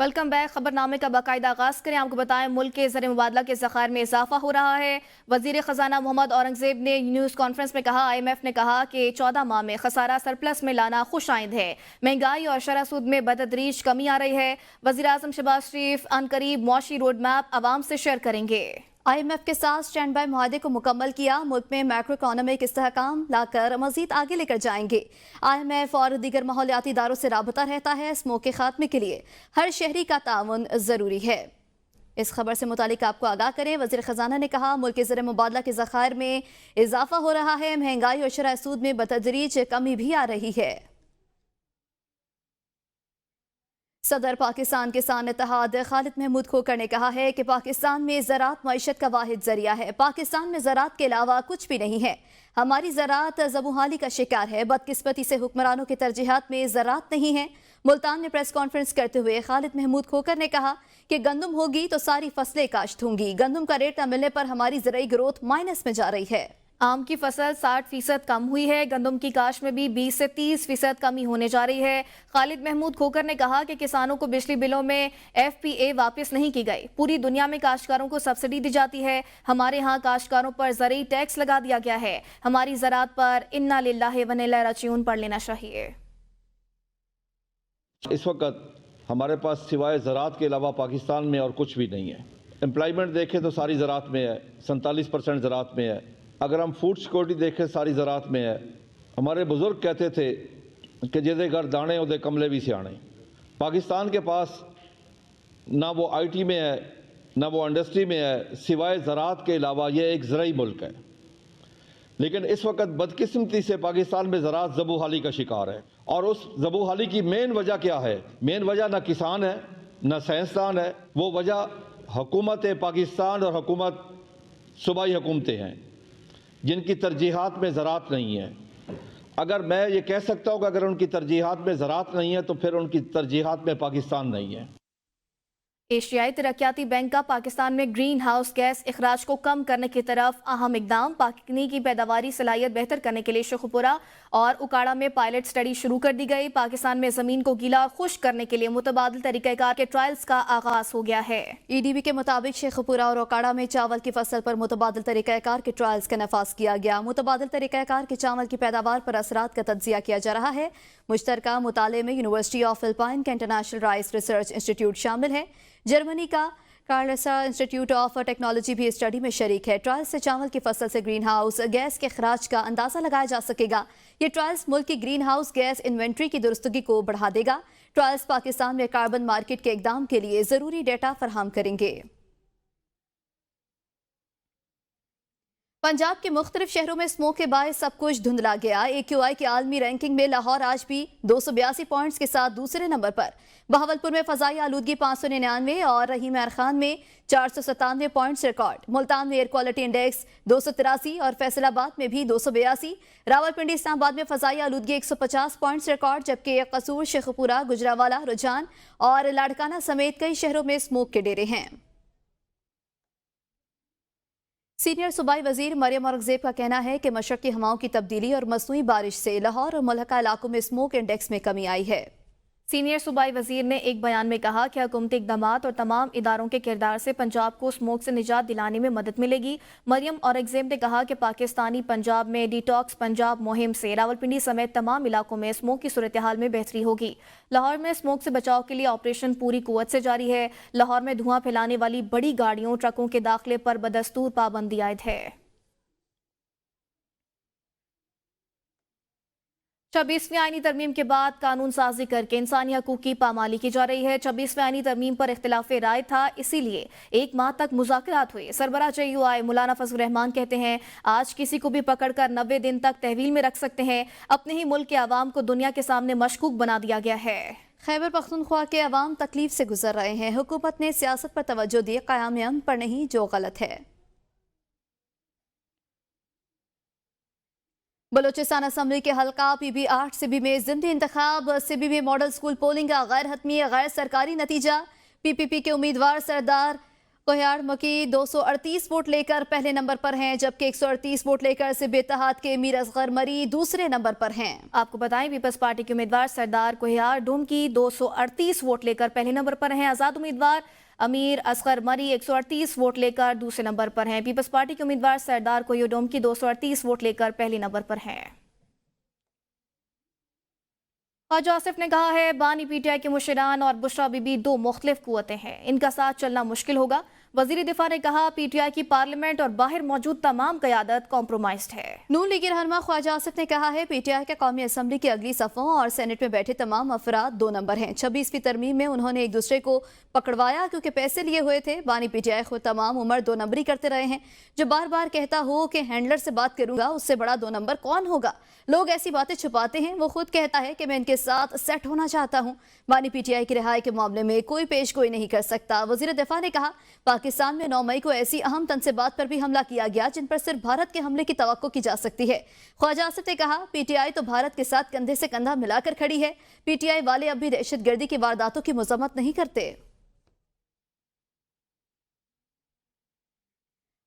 Welcome back. खबरनामे का बाकायदा आगाज करें। आपको बताएं, मुल्क के ज़र मुबादला के ज़खायर में इजाफा हो रहा है। वज़ीर ख़जाना मोहम्मद औरंगज़ेब ने न्यूज़ कॉन्फ्रेंस में कहा, IMF ने कहा कि 14 माह में खसारा सरप्लस में लाना खुश आइंद है। महंगाई और शरह सूद में बतदरीज कमी आ रही है। वज़ीर आज़म शहबाज शरीफ अनकरीब मुआशी रोड मैप आवाम से शेयर करेंगे। IMF के साथ स्टैंड बाय मुआहदे को मुकम्मल किया। मुल्क में मैक्रो इकोनॉमिक इस्तेहकाम लाकर मजीद आगे लेकर जाएंगे। IMF और दीगर माहौलियाती इदारों से राबता रहता है। स्मोक के खात्मे के लिए हर शहरी का ताउन जरूरी है। इस खबर से मुतालिक आपको आगाह करें, वज़ीर ख़जाना ने कहा, मुल्क के ज़र मुबादला के ज़खायर में इजाफा हो रहा है। महंगाई और शरह सूद में बतदरीज कमी भी आ रही है। सदर पाकिस्तान किसान इत्तेहाद खालिद महमूद खोकर ने कहा है कि पाकिस्तान में ज़राअत मईशत का वाहिद जरिया है। पाकिस्तान में ज़राअत के अलावा कुछ भी नहीं है। हमारी ज़राअत ज़बूहाली का शिकार है। बदकिस्मती से हुक्मरानों की तरजीहात में ज़राअत नहीं है। मुल्तान में प्रेस कॉन्फ्रेंस करते हुए खालिद महमूद खोकर ने कहा कि गंदम होगी तो सारी फसलें काश्त होंगी। गंदम का रेट न मिलने पर हमारी ज़राई ग्रोथ माइनस में जा रही है। आम की फसल 60% कम हुई है। गंदम की काश्त में भी 20 से 30% कमी होने जा रही है। खालिद महमूद खोकर ने कहा कि किसानों को बिजली बिलों में FPA वापस नहीं की गई। पूरी दुनिया में काश्तकारों को सब्सिडी दी जाती है। हमारे यहाँ काश्तकारों पर ज़रूरी टैक्स लगा दिया गया है। हमारी ज़राअत पर इन्ना लिल्लाहि व इन्ना इलैहि राजिऊन पढ़ लेना चाहिए। इस वक्त हमारे पास सिवाय ज़राअत के अलावा पाकिस्तान में और कुछ भी नहीं है। एम्प्लॉयमेंट देखें तो सारी ज़राअत में है, 47% ज़राअत में है। अगर हम फूड सिक्योरिटी देखें सारी ज़राअत में है। हमारे बुज़ुर्ग कहते थे कि जिदे घर दाने उदे कमले भी सियाने। पाकिस्तान के पास ना वो IT में है ना वो इंडस्ट्री में है, सिवाय ज़राअत के अलावा ये एक ज़राई मुल्क है। लेकिन इस वक्त बदकिस्मती से पाकिस्तान में ज़राअत ज़बूहाली का शिकार है। और उस ज़बूहाली की मेन वजह क्या है? मेन वजह ना किसान है ना साइंसदान है। वो वजह हुकूमत पाकिस्तान और हुकूमत सूबाई हुकूमतें हैं जिनकी तरजीहात में ज़राअत नहीं है। अगर मैं ये कह सकता हूँ कि अगर उनकी तरजीहात में ज़राअत नहीं है तो फिर उनकी तरजीहात में पाकिस्तान नहीं है। एशियाई तरक्याती बैंक का पाकिस्तान में ग्रीन हाउस गैस इखराज को कम करने की तरफ अहम इकदाम। पाकिस्तानी की पैदावारी सलाहियत बेहतर करने के लिए शेखुपुरा और उकाड़ा में पायलट स्टडी शुरू कर दी गई। पाकिस्तान में जमीन को गीला और खुश्क करने के लिए मुतबादिल तरीक़ाकार के ट्रायल्स का आगाज हो गया है। EDB के मुताबिक शेखुपुरा और उकाड़ा में चावल की फसल पर मुतबादिल तरीक़ाकार के ट्रायल्स का नफाज किया गया। मुतबादिल तरीक़ाकार के चावल की पैदावार पर असरात का तज्जिया किया जा रहा है। मुश्तरका मुताले में यूनिवर्सिटी ऑफ फिलिपाइन का इंटरनेशनल राइस रिसर्च इंस्टीट्यूट शामिल है। जर्मनी का कार्लसा इंस्टीट्यूट ऑफ टेक्नोलॉजी भी स्टडी में शरीक है। ट्रायल्स से चावल की फसल से ग्रीन हाउस गैस के खराज का अंदाजा लगाया जा सकेगा। ये ट्रायल्स मुल्क की ग्रीन हाउस गैस इन्वेंट्री की दुरुस्तगी को बढ़ा देगा। ट्रायल्स पाकिस्तान में कार्बन मार्केट के इकदाम के लिए जरूरी डेटा फराहम करेंगे। पंजाब के मुख्तलिफ शहरों में स्मोक के बायस सब कुछ धुंधला गया। AQI की आलमी रैंकिंग में लाहौर आज भी 282 पॉइंट्स के साथ दूसरे नंबर पर। बहावलपुर में फजाई आलूदगी 599 और रहीम यार खान में 497 पॉइंट्स रिकॉर्ड। मुल्तान में एयर क्वालिटी इंडेक्स 283 और फैसलाबाद में भी 282। रावलपिंडी इस्लामाबाद में फजाई आलूदगी 150 पॉइंट्स रिकॉर्ड, जबकि कसूर, शेखुपुरा, गुजरावाला, रुझान और लाड़काना समेत कई शहरों में स्मोक के डेरे हैं। सीनियर सूबाई वजीर मरियम औरंगजेब का कहना है कि मशरकी हवाओं की तब्दीली और मसनूई बारिश से लाहौर और मुल्हका इलाकों में स्मोक इंडेक्स में कमी आई है। सीनियर सूबाई वजीर ने एक बयान में कहा कि हुकूमती इक़दामात और तमाम इदारों के किरदार से पंजाब को स्मोक से निजात दिलाने में मदद मिलेगी। मरियम औरंगजेब ने कहा कि पाकिस्तानी पंजाब में डिटॉक्स पंजाब मुहिम से रावलपिंडी समेत तमाम इलाकों में स्मोक की सूरत हाल में बेहतरी होगी। लाहौर में स्मोक से बचाव के लिए ऑपरेशन पूरी कुव्वत से जारी है। लाहौर में धुआं फैलाने वाली बड़ी गाड़ियों, ट्रकों के दाखिले पर बदस्तूर पाबंदी आयद है। 26वीं आईनी तरमीम के बाद कानून साजी करके इंसानी हकूक की पामाली की जा रही है। 26वीं आईनी तरमीम पर इख्तिलाफ राय था, इसीलिए 1 माह तक मुज़ाकरात हुए। सरबराह JUI मौलाना फजल रहमान कहते हैं, आज किसी को भी पकड़कर 90 दिन तक तहवील में रख सकते हैं। अपने ही मुल्क के अवाम को दुनिया के सामने मशकूक बना दिया गया है। खैबर पख्तूनख्वा के अवाम तकलीफ से गुजर रहे हैं। हुकूमत ने सियासत पर तवज्जो दी, क़याम अमन पर नहीं, जो गलत है। बलोचिस्तान असम्बली के हल्का PB8 सिबी में ज़िमनी इंतखाब। सिबी में मॉडल स्कूल पोलिंग का गैर हतमी गैर सरकारी नतीजा। PPP के उम्मीदवार सरदार कोहियाड़ मकी 238 वोट लेकर पहले नंबर पर हैं, जबकि 138 वोट लेकर सिब इत्तेहाद के मीर असगर मरी दूसरे नंबर पर हैं। आपको बताएं पीपल्स पार्टी के उम्मीदवार सरदार कोहियाड़ डोमकी 238 वोट लेकर पहले नंबर पर हैं। आजाद उम्मीदवार अमीर असगर मरी 138 वोट लेकर दूसरे नंबर पर हैं। पीपल्स पार्टी के उम्मीदवार सरदार कोहियाड़ डोमकी 238 वोट लेकर पहले नंबर पर हैं। ख्वाजा आसिफ ने कहा है बानी पीटीआई के मुशीरान और बुशरा बीबी दो मुख्तलिफ कुव्वतें हैं, इनका साथ चलना मुश्किल होगा। वजीर दिफा ने कहा पीटीआई की पार्लियामेंट और बाहर मौजूद तमाम क़यादत कॉम्प्रोमाइज्ड है। नून लीगी रहनुमा ख्वाजा आसिफ ने कहा है पीटीआई के कौमी असम्बली की अगली सफ़ों और सेनेट में बैठे तमाम अफराद 2 नंबर हैं। 26वीं तरमीम में उन्होंने एक दूसरे को पकड़वाया क्योंकि पैसे लिए हुए थे। बानी पीटीआई खुद तमाम उम्र 2 नंबरी करते रहे हैं। जो बार बार कहता हो कि हैंडलर से बात करूंगा, उससे बड़ा 2 नंबर कौन होगा। लोग ऐसी बातें छुपाते हैं। वो खुद कहता है कि मैं इनके साथ सेट होना चाहता हूँ। बानी पीटीआई की रिहाई के मामले में कोई पेश गोई नहीं कर सकता। वजीर दिफा ने कहा पाकिस्तान में 9 मई को ऐसी अहम तनसीबात पर भी हमला किया गया जिन पर सिर्फ भारत के हमले की तवक्को की जा सकती है। ख्वाजा आसिफ ने कहा पीटीआई तो भारत के साथ कंधे से कंधा मिलाकर खड़ी है। पीटीआई वाले अब भी दहशतगर्दी की वारदातों की मजम्मत नहीं करते।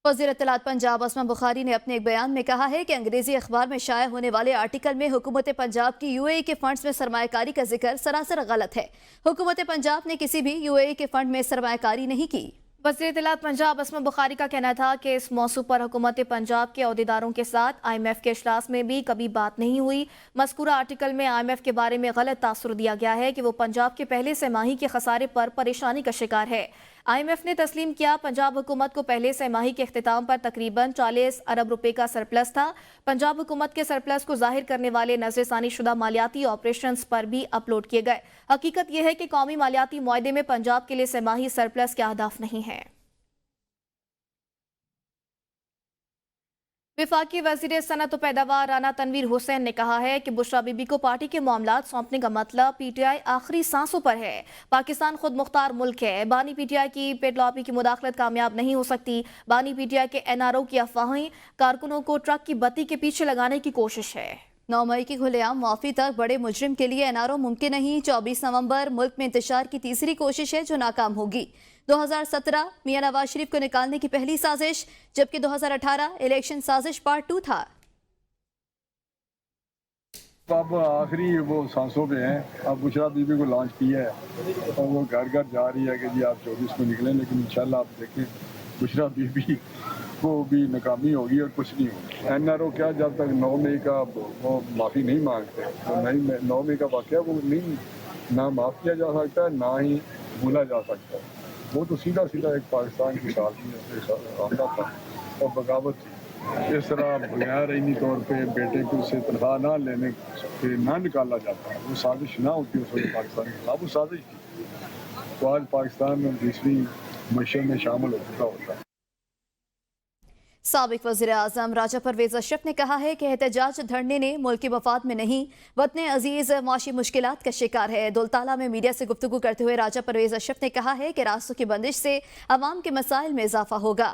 वज़ीर इत्तलात पंजाब असमा बुखारी ने अपने एक बयान में कहा है कि अंग्रेजी अखबार में शाया होने वाले आर्टिकल में हुकूमत पंजाब की यूएई के फंड्स में सरमायाकारी का जिक्र सरासर गलत है। हुकूमत पंजाब ने किसी भी यूएई के फंड में सरमायाकारी नहीं की। वज़ीर इत्तलात पंजाब असमा बुखारी का कहना था कि इस मौसू पर हुकूमत पंजाब के अहदेदारों के साथ IMF के इजलास में भी कभी बात नहीं हुई। मज़कूरा आर्टिकल में IMF के बारे में गलत तासुर दिया गया है कि वो पंजाब के पहले सेमाही के खसारे पर परेशानी का शिकार है। IMF ने तस्लीम किया पंजाब हुकूमत को पहले सेमाही के इख्तिताम पर तकरीबन 40 अरब रुपए का सरप्लस था। पंजाब हुकूमत के सरप्लस को जाहिर करने वाले नजरसानी शुदा मालियाती ऑपरेशंस पर भी अपलोड किए गए। हकीकत यह है कि कौमी मालियाती मुआहदे में पंजाब के लिए सेमाही सरप्लस के अहदाफ नहीं है। विफाकी वज़ीर सनअत व पैदावार राना तनवीर हुसैन ने कहा है कि बुशरा बीबी को पार्टी के मामलात सौंपने का मतलब पीटीआई आखिरी सांसों पर है। पाकिस्तान खुद मुख्तार मुल्क है। बानी पीटीआई की पेट लॉबी की मुदाखलत कामयाब नहीं हो सकती। बानी पीटीआई के NRO की अफवाहें कारकुनों को ट्रक की बत्ती के पीछे लगाने की कोशिश है। 9 मई की खुलेआम माफी तक बड़े मुजरिम के लिए NRO मुमकिन नहीं। 24 नवंबर मुल्क में इंतशार की तीसरी कोशिश है जो नाकाम होगी। 2017 मियां नवाज शरीफ को निकालने की पहली साजिश, जबकि 2018 इलेक्शन साजिश पार्ट 2 था। अब आखिरी वो सांसों पे हैं। अब बुशरा बीबी को लॉन्च किया है और वो घर घर जा रही है कि जी आप 24 को निकलें, लेकिन इंशाल्लाह आप देखें बुशरा बीबी को भी नाकामी होगी और कुछ नहीं होगा। NRO क्या जब तक 9 मई का वो माफ़ी नहीं मांगते तो 9 मई का वाक़या वो नहीं ना माफ़ किया जा सकता है ना ही भूला जा सकता है। वो तो सीधा सीधा एक पाकिस्तान की साथी आमदा था और बगावत थी। इस तरह बगैर आईनी तौर पे बेटे को से तनख्वाह ना लेने से ना निकाला जाता, वो साजिश ना होती उस वक्त पाकिस्तान के खिलाफ, वो साजिश थी। तो आज पाकिस्तान में 20वीं मशर में शामिल हो चुका होता है। साबिक वज़ीर आज़म राजा परवेज़ अशरफ ने कहा है कि एहतजाज धरने ने मुल्क के मफाद में नहीं वतन अजीज़ माशी मुश्किलात का शिकार है। दुलताला में मीडिया से गुफ्तगू करते हुए राजा परवेज़ अशरफ ने कहा है कि रास्तों की बंदिश से अवाम के मसाइल में इजाफा होगा।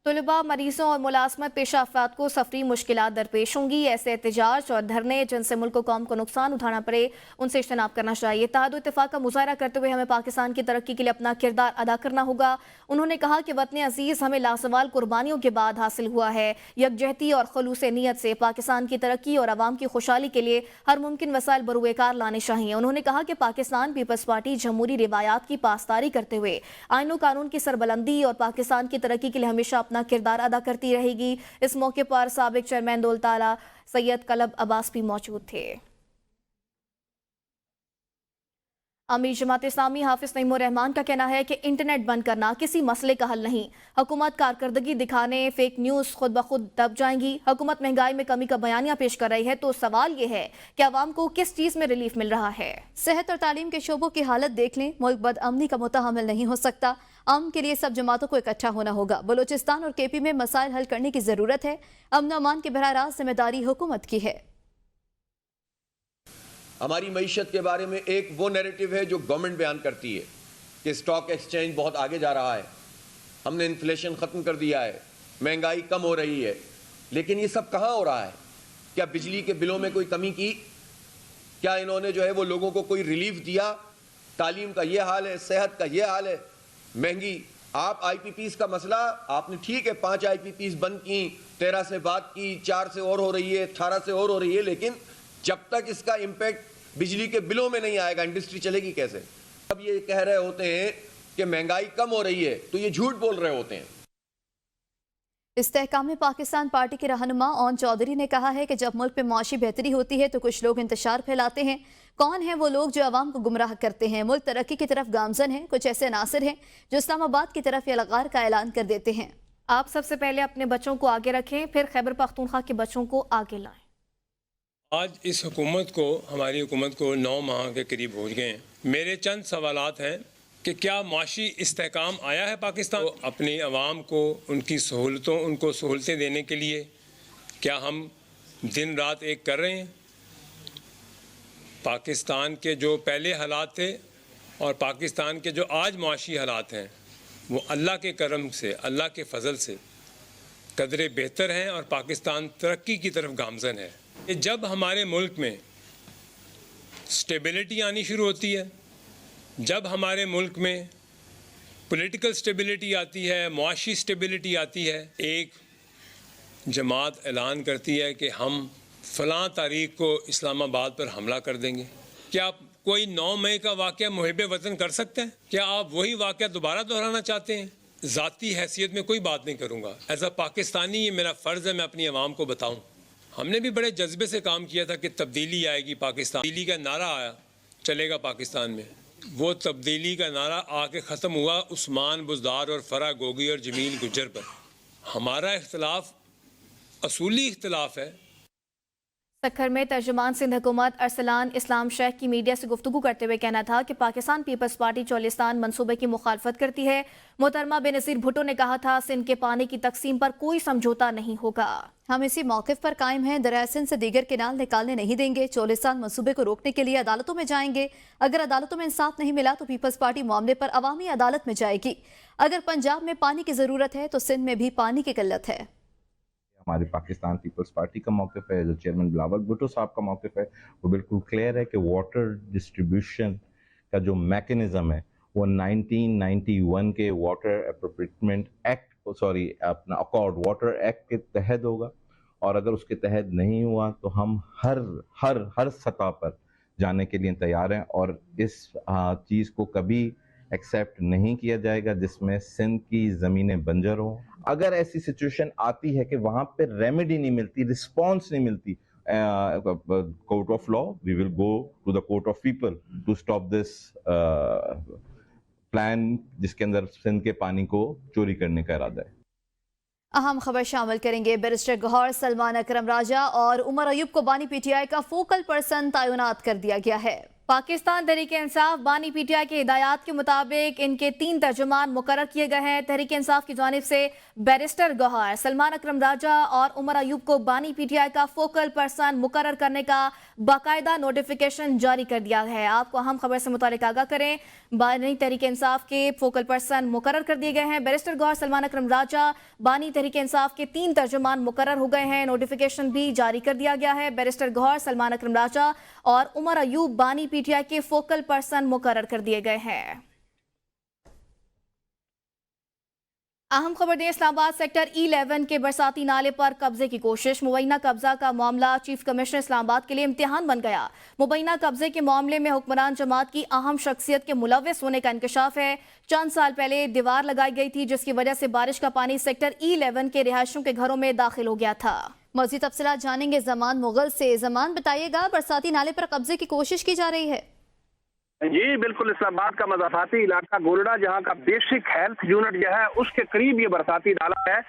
तलबा, मरीजों और मुलाजमत पेशा अफराद को सफरी मुश्किलात दरपेश होंगी। ऐसे एहतजाज और धरने जिनसे मुल्क को कौम को नुकसान उठाना पड़े उनसे इज्तनाब करना चाहिए। इत्तेहाद इत्तेफाक का मुजाहरा करते हुए हमें पाकिस्तान की तरक्की के लिए अपना किरदार अदा करना होगा। उन्होंने कहा कि वतन अजीज़ हमें लासवाल कुर्बानियों के बाद हासिल हुआ है। यकजहती और खलूस नीयत से पाकिस्तान की तरक्की और आवाम की खुशहाली के लिए हर मुमकिन वसाइल बरूएकार लाने चाहिए। उन्होंने कहा कि पाकिस्तान पीपल्स पार्टी जमहूरी रिवायात की पासदारी करते हुए आईन व कानून की सरबलंदी और पाकिस्तान की तरक्की के लिए हमेशा अपना किरदार अदा करती रहेगी। इस मौके पर साबिक चेयरमैन दौलताला सैयद कलब अब्बास भी मौजूद थे। अमीर जमात इस्लामी हाफिज नईमुर रहमान का कहना है कि इंटरनेट बंद करना किसी मसले का हल नहीं। हुकूमत कारकर्दगी दिखाने फेक न्यूज़ खुद ब खुद दब जाएंगी। हुकूमत महंगाई में कमी का बयानिया पेश कर रही है तो सवाल ये है कि आवाम को किस चीज़ में रिलीफ मिल रहा है। सेहत और तालीम के शोबों की हालत देख लें। मुल्क बदअमनी का मुतहम्मिल नहीं हो सकता। अमन के लिए सब जमातों को इकट्ठा होना होगा। बलूचिस्तान और KP में मसाइल हल करने की ज़रूरत है। अमन अमान की बरह रास्त जिम्मेदारी हुकूमत की है। हमारी मईशत के बारे में एक वो नैरेटिव है जो गवर्नमेंट बयान करती है कि स्टॉक एक्सचेंज बहुत आगे जा रहा है, हमने इन्फ्लेशन ख़त्म कर दिया है, महंगाई कम हो रही है। लेकिन ये सब कहाँ हो रहा है? क्या बिजली के बिलों में कोई कमी की? क्या इन्होंने जो है वो लोगों को कोई रिलीफ दिया? तालीम का ये हाल है, सेहत का ये हाल है, महंगी آپ آئی پی پیز کا مسئلہ آپ نے ٹھیک ہے 5 آئی پی پیز بند کی، 13 سے بات کی، 4 سے اور ہو رہی ہے، 18 سے اور ہو رہی ہے، لیکن جب تک اس کا امپیکٹ بجلی کے بلوں میں نہیں آئے گا انڈسٹری چلے گی کیسے؟ اب یہ کہہ رہے ہوتے ہیں کہ مہنگائی کم ہو رہی ہے تو یہ جھوٹ بول رہے ہوتے ہیں۔ استحکام پاکستان پارٹی کے رہنما اون چودھری نے کہا ہے کہ جب ملک میں معاشی بہتری ہوتی ہے تو کچھ لوگ انتشار پھیلاتے ہیں۔ کون ہیں وہ لوگ جو عوام کو گمراہ کرتے ہیں؟ ملک ترقی کی طرف گامزن ہیں، کچھ ایسے عناصر ہیں جو اسلام آباد کی طرف الغار کا اعلان کر دیتے ہیں۔ آپ سب سے پہلے اپنے بچوں کو آگے رکھیں، پھر خیبر پختونخوا کے بچوں کو آگے لائیں۔ آج اس حکومت کو، ہماری حکومت کو 9 ماہ کے قریب ہو گئے ہیں۔ میرے چند سوالات ہیں کہ کیا معاشی استحکام آیا ہے پاکستان؟ اپنی عوام کو ان کو سہولتیں دینے کے لیے کیا ہم دن رات ایک کر رہے ہیں؟ پاکستان کے جو پہلے حالات تھے اور پاکستان کے جو آج معاشی حالات ہیں وہ اللہ کے کرم سے، اللہ کے فضل سے قدرے بہتر ہیں اور پاکستان ترقی کی طرف گامزن ہے۔ جب ہمارے ملک میں سٹیبلٹی آنی شروع ہوتی ہے، جب ہمارے ملک میں پولیٹیکل سٹیبلٹی آتی ہے، معاشی سٹیبلٹی آتی ہے، ایک جماعت اعلان کرتی ہے کہ ہم فلاں تاریخ کو اسلام آباد پر حملہ کر دیں گے۔ کیا کوئی 9 مئی کا واقعہ محب وطن کر سکتے ہیں؟ کیا آپ وہی واقعہ دوبارہ دہرانا چاہتے ہیں؟ ذاتی حیثیت میں کوئی بات نہیں کروں گا، ایز اے پاکستانی یہ میرا فرض ہے میں اپنی عوام کو بتاؤں۔ ہم نے بھی بڑے جذبے سے کام کیا تھا کہ تبدیلی آئے گی پاکستان، تبدیلی کا نعرہ آیا چلے گا پاکستان میں۔ وہ تبدیلی کا نعرہ آ کے ختم ہوا عثمان بزدار اور فرح گوگی اور جمیل گجر پر۔ ہمارا اختلاف اصولی اختلاف ہے۔ سکھر میں ترجمان سندھ حکومت ارسلان اسلام شیخ کی میڈیا سے گفتگو کرتے ہوئے کہنا تھا کہ پاکستان پیپلز پارٹی چولستان منصوبے کی مخالفت کرتی ہے۔ محترمہ بینظیر بھٹو نے کہا تھا سندھ کے پانی کی تقسیم پر کوئی سمجھوتا نہیں ہوگا۔ ہم اسی موقف پر قائم ہیں، دریائے سندھ سے دیگر کینال نکالنے نہیں دیں گے، چولستان منصوبے کو روکنے کے لیے عدالتوں میں جائیں گے۔ اگر عدالتوں میں انصاف نہیں ملا تو پیپلز پارٹی معاملے پر عوامی عدالت میں جائے گی۔ اگر پنجاب میں پانی کی ضرورت ہے تو سندھ میں بھی پانی کی قلت ہے۔ ہماری پاکستان پیپلز پارٹی کا موقف ہے، جو چیئرمین بلاول بھٹو صاحب کا موقف ہے وہ بالکل کلیئر ہے کہ واٹر ڈسٹریبیوشن کا جو میکنزم ہے وہ 1991 کے واٹر اپروپریٹمنٹ ایکٹ اپنا اکارڈ واٹر ایکٹ کے تحت ہوگا، اور اگر اس کے تحت نہیں ہوا تو ہم ہر سطح پر جانے کے لیے تیار ہیں، اور اس چیز کو کبھی ایکسیپٹ نہیں کیا جائے گا جس میں سندھ کی زمینیں بنجر ہوں۔ اگر ایسی سچویشن آتی ہے کہ وہاں پہ ریمیڈی نہیں ملتی، رسپانس نہیں ملتی court of law, we will go to the court of people to stop this plan جس کے اندر سندھ کے پانی کو چوری کرنے کا ارادہ ہے۔ اہم خبر شامل کریں گے، بیرسٹر گوہر سلمان اکرم راجہ اور عمر ایوب کو بانی پی ٹی آئی کا فوکل پرسن تعینات کر دیا گیا ہے۔ پاکستان تحریک انصاف بانی پی ٹی آئی کے ہدایات کے مطابق ان کے 3 ترجمان مقرر کیے گئے ہیں۔ تحریک انصاف کی جانب سے بیرسٹر گوہر سلمان اکرم راجہ اور عمر ایوب کو بانی پی ٹی آئی کا فوکل پرسن مقرر کرنے کا باقاعدہ نوٹیفیکیشن جاری کر دیا ہے۔ آپ کو اہم خبر سے متعلق آگاہ کریں، بانی تحریک انصاف کے فوکل پرسن مقرر کر دیے گئے ہیں۔ بیرسٹر گوہر سلمان اکرم راجہ بانی تحریک انصاف کے 3 ترجمان مقرر ہو گئے ہیں، نوٹیفیکیشن بھی جاری کر دیا گیا ہے۔ بیرسٹر گوہر سلمان اکرم راجہ اور عمر ایوب بانی پی ٹی آئی کے فوکل پرسن مقرر کر دیے گئے ہیں۔ اہم خبر دیں، اسلام آباد سیکٹر E11 کے برساتی نالے پر قبضے کی کوشش۔ مبینہ قبضہ کا معاملہ چیف کمشنر اسلام آباد کے لیے امتحان بن گیا۔ مبینہ قبضے کے معاملے میں حکمران جماعت کی اہم شخصیت کے ملوث ہونے کا انکشاف ہے۔ چند سال پہلے دیوار لگائی گئی تھی جس کی وجہ سے بارش کا پانی سیکٹر E11 کے رہائشیوں کے گھروں میں داخل ہو گیا تھا۔ مزید تفصیلات جانیں گے زمان مغل سے۔ زمان بتائیے گا، برساتی نالے پر قبضے کی کوشش کی جا رہی ہے؟ جی بالکل، اسلام آباد کا مضافاتی علاقہ گولڈا جہاں کا بیسک ہیلتھ یونٹ جو ہے اس کے قریب یہ برساتی نالا ہے،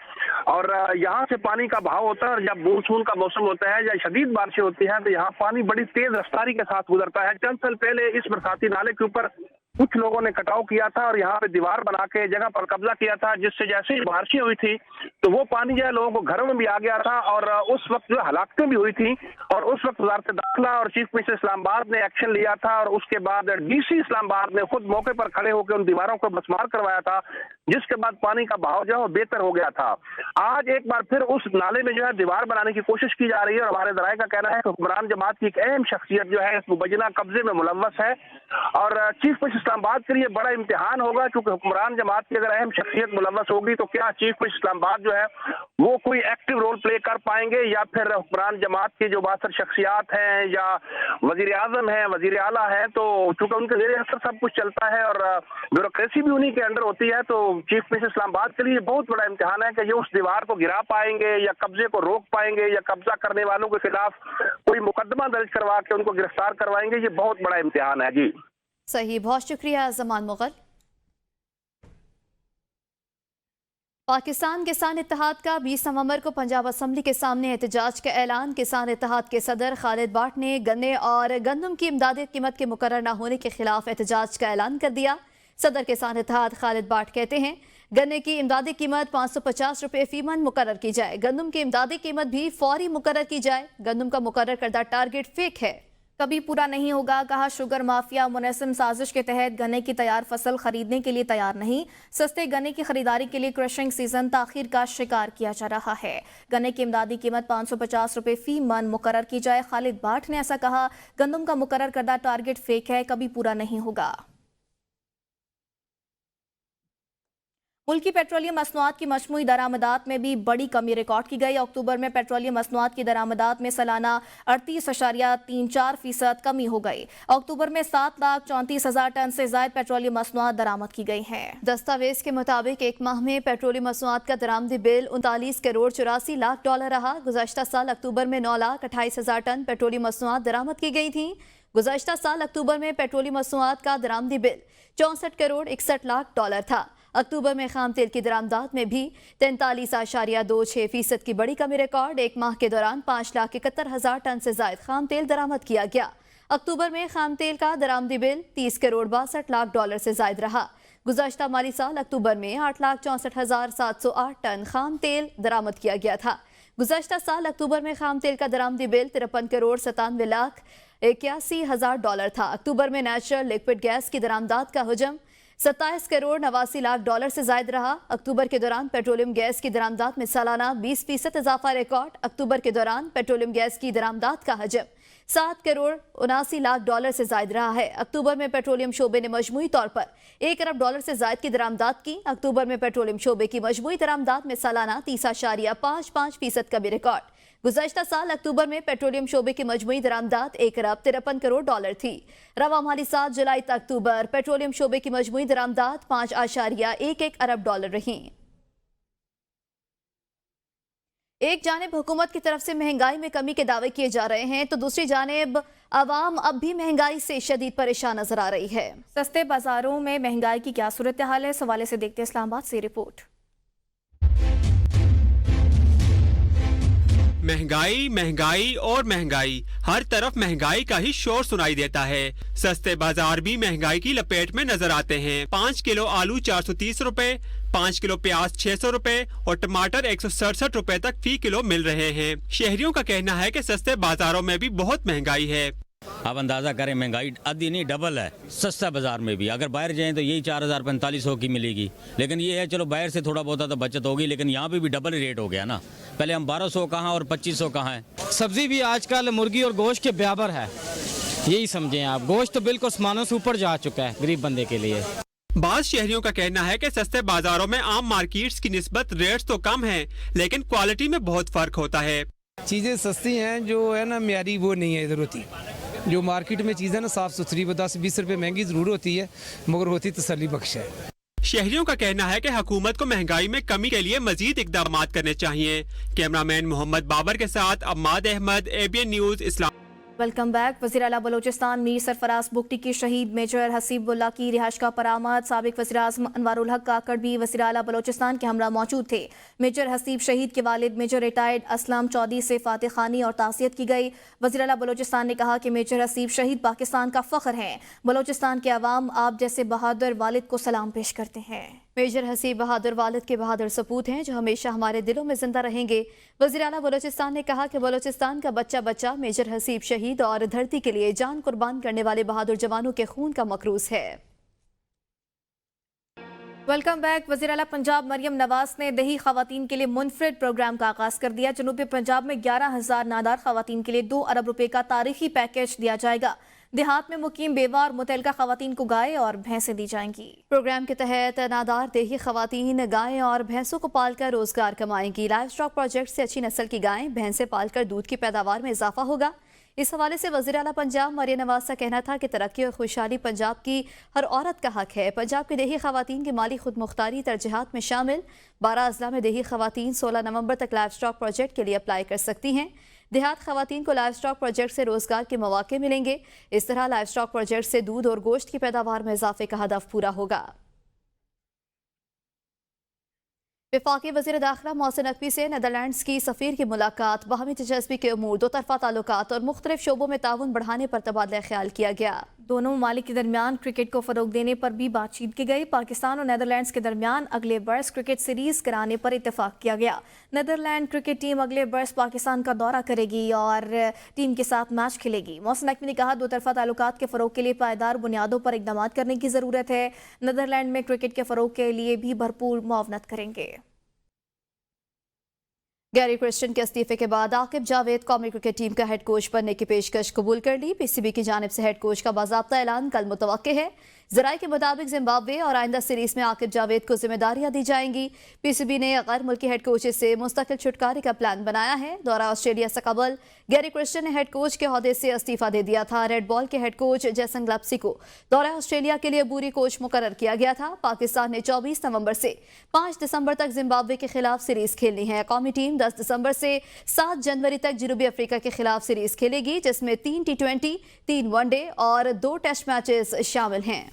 اور یہاں سے پانی کا بہاؤ ہوتا ہے، اور جب مونسون کا موسم ہوتا ہے یا شدید بارشیں ہوتی ہیں تو یہاں پانی بڑی تیز رفتاری کے ساتھ گزرتا ہے۔ چند سال پہلے اس برساتی نالے کے اوپر کچھ لوگوں نے کٹاؤ کیا تھا اور یہاں پہ دیوار بنا کے جگہ پر قبضہ کیا تھا، جس سے جیسے ہی بارشیں ہوئی تھی تو وہ پانی جو ہے لوگوں کو گھروں میں بھی آ گیا تھا، اور اس وقت جو ہلاکتیں بھی ہوئی تھیں، اور اس وقت وزارت داخلہ اور چیف منسٹر اسلام آباد نے ایکشن لیا تھا، اور اس کے بعد ڈی سی اسلام آباد نے خود موقع پر کھڑے ہو کے ان دیواروں کو مسمار کروایا تھا، جس کے بعد پانی کا بہاؤ جو ہے بہتر ہو گیا تھا۔ آج ایک بار پھر اس نالے میں جو ہے دیوار بنانے کی کوشش کی جا رہی ہے، اور ہمارے ذرائع کا کہنا ہے کہ حکمران جماعت کی ایک اہم شخصیت جو ہے اس مبینہ قبضے میں ملوث ہے، اور چیف منسٹر इस्लामाबाद के लिए बड़ा इम्तिहान होगा, क्योंकि हुक्मरान जमात की अगर अहम शख्सियत मुलव्वस होगी तो क्या चीफ मिनिस्टर इस्लामाबाद जो है वो कोई एक्टिव रोल प्ले कर पाएंगे, या फिर हुक्मरान जमात की जो बासर शख्सियात हैं या वजीर आजम है, वजीर आला है, तो चूंकि उनके ज़ेरे असर सब कुछ चलता है और ब्यूरोक्रेसी भी उन्हीं के अंडर होती है, तो चीफ मिनिस्टर इस्लामाबाद के लिए बहुत बड़ा इम्तिहान है कि ये उस दीवार को गिरा पाएंगे या कब्जे को रोक पाएंगे या कब्जा करने वालों के खिलाफ कोई मुकदमा दर्ज करवा के उनको गिरफ्तार करवाएंगे। ये बहुत बड़ा इम्तिहान है जी। सही, बहुत शुक्रिया जमान मुगल। पाकिस्तान किसान इत्तेहाद का 20 नवंबर को पंजाब असम्बली के सामने एहतजाज का ऐलान। किसान इत्तेहाद के सदर खालिद बाट ने गन्ने और गंदम की इमदादी कीमत के मुकर्रर न होने के खिलाफ एहतजाज का ऐलान कर दिया। सदर किसान इत्तेहाद खालिद बाट कहते हैं गन्ने की इमदादी कीमत 550 रुपये फी मन मुकर्रर की जाए, गंदम की इमदादी कीमत भी फौरी मुकर्रर की जाए। गंदम का मुकर्रर करदा टारगेट फेक है, कभी पूरा नहीं होगा, कहा। शुगर माफिया मुनस्सिम साजिश के तहत गन्ने की तैयार फसल खरीदने के लिए तैयार नहीं। सस्ते गन्ने की खरीदारी के लिए क्रशिंग सीजन ताखीर का शिकार किया जा रहा है। गन्ने की इमदादी कीमत 550 रुपये फी मन मुकर्रर की जाए। खालिद बाट ने ऐसा कहा। गंदम का मुकर्रर करदा टारगेट फेक है, कभी पूरा नहीं होगा। मुल्की पेट्रोलियम मसनूआत की मजमूई दरामदात में भी बड़ी कमी रिकॉर्ड की गई। अक्टूबर में पेट्रोलियम मसनूआत की दरामदात में सालाना 38.34% कमी हो गई। अक्टूबर में 7,34,000 टन से ज्यादा पेट्रोलियम मसनूआत दरामद की गई हैं। दस्तावेज के मुताबिक एक माह में पेट्रोलियम मसनूआत का दरामदी बिल 39 करोड़ 84 लाख डॉलर रहा। गुज़श्ता साल अक्टूबर में 9,28,000 टन पेट्रोलियम मसनूआत दरामद की गई थी। गुज़श्ता साल अक्टूबर में पेट्रोलियम मसनूआत का दरामदी बिल 64 करोड़ 61 लाख डॉलर था। अक्टूबर में खाम तेल की दरामदात में भी 43.26% की बड़ी कमी रिकॉर्ड। एक माह के दौरान 5,71,000 टन से ज्यादा खाम तेल दरामद किया गया। अक्टूबर में खाम तेल का दरामदी बिल 30 करोड़ 62 लाख डॉलर से ज्यादा रहा। गुज़श्ता माली साल अक्टूबर में 8,64,708 टन खाम तेल दरामद किया गया था। गुज़श्ता साल अक्टूबर में खाम तेल का दरामदी बिल 53 करोड़ 97 लाख 81,000 डॉलर था। अक्टूबर में नेचुरल लिक्विड गैस की दरामदात का हुजम 27 करोड़ 89 लाख डॉलर से ज्यादा रहा। अक्टूबर के दौरान पेट्रोलियम गैस की दरामदात में सालाना 20% इजाफा रिकॉर्ड। अक्टूबर के दौरान पेट्रोलियम गैस की दरामदात का हजम 7 करोड़ 79 लाख डॉलर से ज्यादा रहा है। अक्टूबर में पेट्रोलियम शोबे ने मजमूई तौर पर 1 अरब डॉलर से ज्यादा की दरामदात की। अक्टूबर में पेट्रोलियम शोबे की मजमूई दरामदात में सालाना 30.55% का भी रिकॉर्ड। गुज़श्ता साल अक्टूबर में पेट्रोलियम शोबे की मजमूई दरामदात 1 अरब 53 करोड़ डॉलर थी। रवा माली साल जुलाई तक अक्टूबर पेट्रोलियम शोबे की मजमूई दरामदात 5.11 अरब डॉलर रही। एक जानिब हुकूमत की तरफ से महंगाई में कमी के दावे किए जा रहे हैं, तो दूसरी जानिब आवाम अब भी महंगाई से शदीद परेशान नजर आ रही है। सस्ते बाजारों में महंगाई की क्या सूरत हाल है, इस हवाले से देखते हैं इस्लामाबाद से रिपोर्ट। महंगाई महंगाई और महंगाई, हर तरफ महंगाई का ही शोर सुनाई देता है। सस्ते बाजार भी महंगाई की लपेट में नजर आते हैं। 5 किलो आलू 430 रुपए, 5 किलो प्याज 600 रुपए और टमाटर 167 रुपए तक फी किलो मिल रहे हैं। शहरियों का कहना है कि सस्ते बाजारों में भी बहुत महंगाई है। आप अंदाजा करें, महंगाई आधी नहीं डबल है सस्ता बाजार में भी। अगर बाहर जाएं तो यही 4,000-4,500 की मिलेगी, लेकिन ये है चलो बाहर से थोड़ा बहुत तो बचत होगी, लेकिन यहाँ पे भी डबल रेट हो गया ना। पहले हम 1,200 कहाँ और 2,500 कहाँ है। सब्जी भी आजकल मुर्गी और गोश्त के बराबर है, यही समझें आप। गोश्त तो बिल्कुल आसमानों से ऊपर जा चुका है गरीब बंदे के लिए। बाज़ शहरियों का कहना है कि सस्ते बाजारों में आम मार्केट्स की निस्बत रेट्स तो कम हैं, लेकिन क्वालिटी में बहुत फर्क होता है। चीज़ें सस्ती हैं, जो है ना म्यारी वो नहीं है इधर होती। जो मार्केट में चीज़ें ना साफ सुथरी 10-20 रुपए महंगी जरूर होती है, मगर होती तसल्ली बख्श है। शहरियों का कहना है कि हुकूमत को महंगाई में कमी के लिए मजीद इकदाम करने चाहिए। कैमरामैन मोहम्मद बाबर के साथ अम्माद अहमद, ABN न्यूज़, इस्लाम। Welcome back. वज़ीर आला बलोचिस्तान मीर सरफराज बुगटी की शहीद मेजर हसीबुल्लाह की रिहाइश का बरामद। साबिक वज़ीर आज़म अनवारुल हक काकड़ भी वज़ीर आला बलोचिस्तान के हमरा मौजूद थे। मेजर हसीब शहीद के वालिद मेजर रिटायर्ड असलम चौधरी से फातिह खानी और ताज़ियत की गई। वज़ीर आला बलोचिस्तान ने कहा कि मेजर हसीब शहीद पाकिस्तान का फ़ख्र हैं। बलोचिस्तान के अवाम आप जैसे बहादुर वालिद को सलाम पेश करते हैं। मेजर हसीब बहादुर वालिद के बहादुर सपूत हैं जो हमेशा हमारे दिलों में जिंदा रहेंगे। वज़ीर आला बलोचिस्तान ने कहा कि बलोचिस्तान का बच्चा बच्चा मेजर हसीब शहीद और धरती के लिए जान कुर्बान करने वाले बहादुर जवानों के खून का मकरूज है। Welcome back. वज़ीर आला पंजाब मरियम नवाज ने दही खवातीन के लिए मुनफरिद प्रोग्राम का आगाज कर दिया। जनूबी पंजाब में 11,000 नादार खवातीन के लिए 2 अरब रुपए का तारीखी पैकेज दिया जाएगा। देहात में मुकीम बेवा और मुतलका खवातीन को गाय और भैंसें दी जाएंगी। प्रोग्राम के तहत नादार देही खवातीन गायें और भैंसों को पालकर रोजगार कमाएंगी। लाइव स्टॉक प्रोजेक्ट से अच्छी नस्ल की गायें भैंसें पालकर दूध की पैदावार में इजाफा होगा। इस हवाले से वज़ीर आला पंजाब मरियम नवाज का कहना था कि तरक्की और खुशहाली पंजाब की हर औरत का हक है। पंजाब की देही खवातीन की माली खुद मुख्तारी तरजीहात में शामिल 12 अजला में देही खवातीन 16 नवंबर तक लाइव स्टॉक प्रोजेक्ट के लिए अप्लाई कर सकती हैं। देहात खवातीन को लाइव स्टॉक प्रोजेक्ट से रोजगार के मौके मिलेंगे। इस तरह लाइव स्टॉक प्रोजेक्ट से दूध और गोश्त की पैदावार में इजाफे का हदफ पूरा होगा। वफाकी वज़ीर दाखिला मोहसिन नकवी से नीदरलैंड्स की सफ़ीर की मुलाकात, बाहमी दिलचस्पी के अमूर, दो तरफ़ा ताल्लुकात और मुख्तलिफ शोबों में ताउन बढ़ाने पर तबादला ख्याल किया गया। दोनों ममालिक के दरमियान क्रिकेट को फ़रोग देने पर भी बातचीत की गई। पाकिस्तान और नीदरलैंड्स के दरमियान अगले बरस क्रिकेट सीरीज़ कराने पर इत्तेफाक किया गया। नीदरलैंड क्रिकेट टीम अगले बरस पाकिस्तान का दौरा करेगी और टीम के साथ मैच खेलेगी। मोहसिन नकवी ने कहा, दो तरफ़ा ताल्लुकात के फ़रोग के लिए पायदार बुनियादों पर इक़दाम करने की ज़रूरत है। नीदरलैंड में क्रिकेट के फ़रोग के लिए भी भरपूर मुआवनत करेंगे। गैरी क्रिस्टियन के इस्तीफे के बाद आकिब जावेद कौमी क्रिकेट टीम का हेड कोच बनने की पेशकश कबूल कर ली। पीसीबी की जानिब से हेड कोच का बाज़ाब्ता ऐलान कल मुतवक्के है। ज़राए के मुताबिक जिम्बाब्वे और आइंदा सीरीज में आकिब जावेद को जिम्मेदारियां दी जाएंगी। पीसीबी ने गैर मुल्की हेड कोचेस से मुस्तकिल छुटकारे का प्लान बनाया है। दौरा ऑस्ट्रेलिया से कबल गैरी क्रिस्टियन ने हेड कोच के ओहदे से इस्तीफा दे दिया था। रेड बॉल के हेड कोच जैसन ग्लप्सी को दौरा ऑस्ट्रेलिया के लिए अबूरी कोच मुकर्रर किया गया था। पाकिस्तान ने 24 नवंबर से 5 दिसंबर तक जिम्बाब्वे के खिलाफ सीरीज खेलनी है। कौमी टीम 10 दिसंबर से 7 जनवरी तक जनूबी अफ्रीका के खिलाफ सीरीज खेलेगी, जिसमें 3 T20, 3 वनडे और 2 टेस्ट मैचेस शामिल हैं।